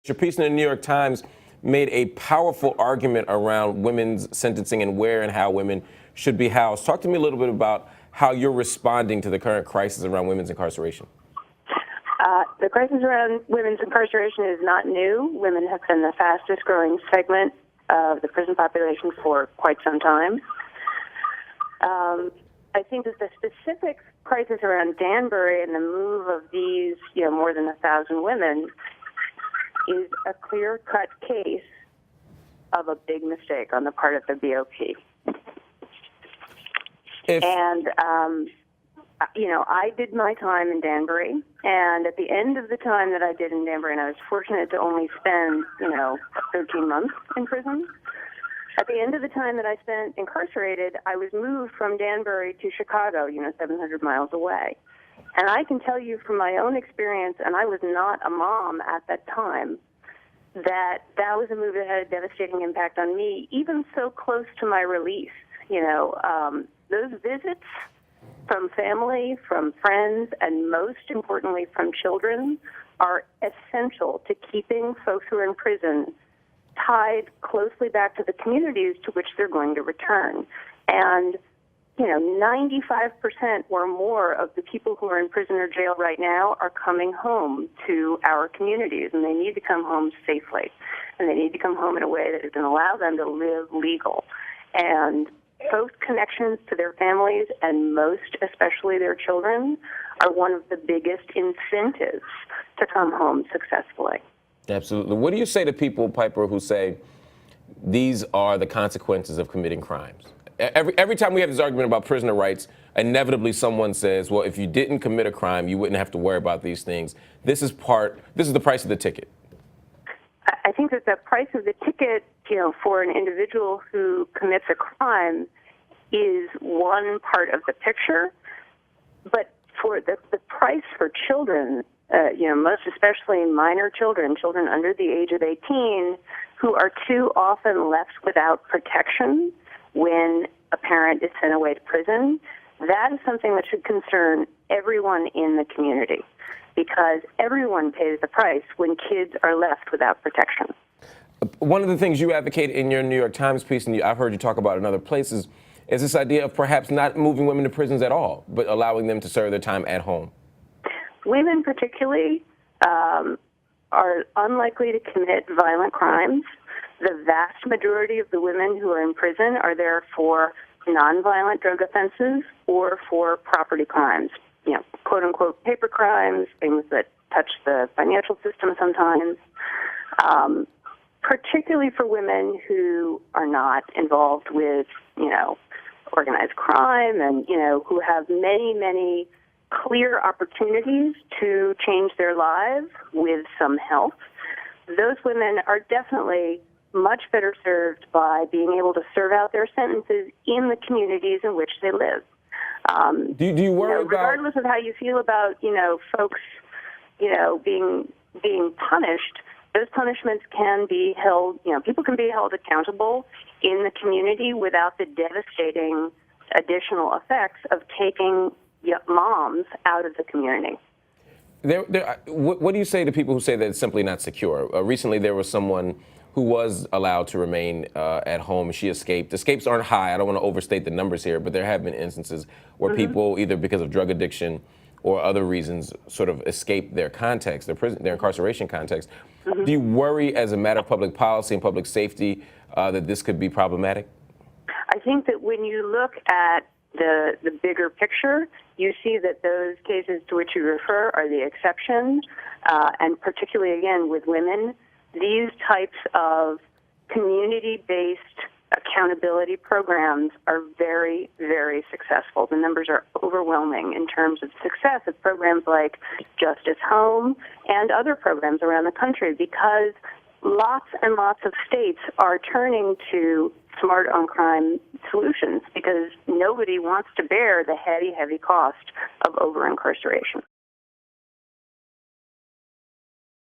Your piece in the New York Times made a powerful argument around women's sentencing and where and how women should be housed. Talk to me a little bit about how you're responding to the current crisis around women's incarceration. The crisis around women's incarceration is not new. Women have been the fastest growing segment of the prison population for quite some time. I think that the specific crisis around Danbury and the move of these, more than 1,000 women is a clear-cut case of a big mistake on the part of the BOP. I did my time in Danbury, and at the end of the time that I did in Danbury, and I was fortunate to only spend, 13 months in prison. At the end of the time that I spent incarcerated, I was moved from Danbury to Chicago, 700 miles away. And I can tell you from my own experience, and I was not a mom at that time, that was a move that had a devastating impact on me, even so close to my release. Those visits from family, from friends, and most importantly from children are essential to keeping folks who are in prison tied closely back to the communities to which they're going to return. And 95% or more of the people who are in prison or jail right now are coming home to our communities, and they need to come home safely, and they need to come home in a way that is going to allow them to live legal. And close connections to their families, and most especially their children, are one of the biggest incentives to come home successfully. Absolutely. What do you say to people, Piper, who say these are the consequences of committing crimes? Every time we have this argument about prisoner rights, inevitably someone says, well, if you didn't commit a crime, you wouldn't have to worry about these things. This is the price of the ticket. I think that the price of the ticket, for an individual who commits a crime is one part of the picture. But for the price for children, most especially minor children under the age of 18, who are too often left without protection when a parent is sent away to prison, that is something that should concern everyone in the community, because everyone pays the price when kids are left without protection. One of the things you advocate in your New York Times piece, and I've heard you talk about in other places, is this idea of perhaps not moving women to prisons at all, but allowing them to serve their time at home. Women particularly are unlikely to commit violent crimes. The vast majority of the women who are in prison are there for nonviolent drug offenses or for property crimes, quote-unquote paper crimes, things that touch the financial system sometimes, particularly for women who are not involved with, organized crime and, who have many, many clear opportunities to change their lives with some help. Those women are definitely much better served by being able to serve out their sentences in the communities in which they live. Do you worry about, regardless of how you feel about, folks, being punished, those punishments can be held, people can be held accountable in the community without the devastating additional effects of taking moms out of the community. What do you say to people who say that it's simply not secure? Recently, there was someone who was allowed to remain at home. She escaped. Escapes aren't high. I don't want to overstate the numbers here, but there have been instances where people, either because of drug addiction or other reasons, sort of escape their context, their incarceration context. Do you worry, as a matter of public policy and public safety, that this could be problematic? I think that when you look at the bigger picture, you see that those cases to which you refer are the exception, and particularly, again, with women, these types of community-based accountability programs are very, very successful. The numbers are overwhelming in terms of success of programs like Justice Home and other programs around the country, because lots and lots of states are turning to smart on crime solutions because nobody wants to bear the heavy, heavy cost of over-incarceration.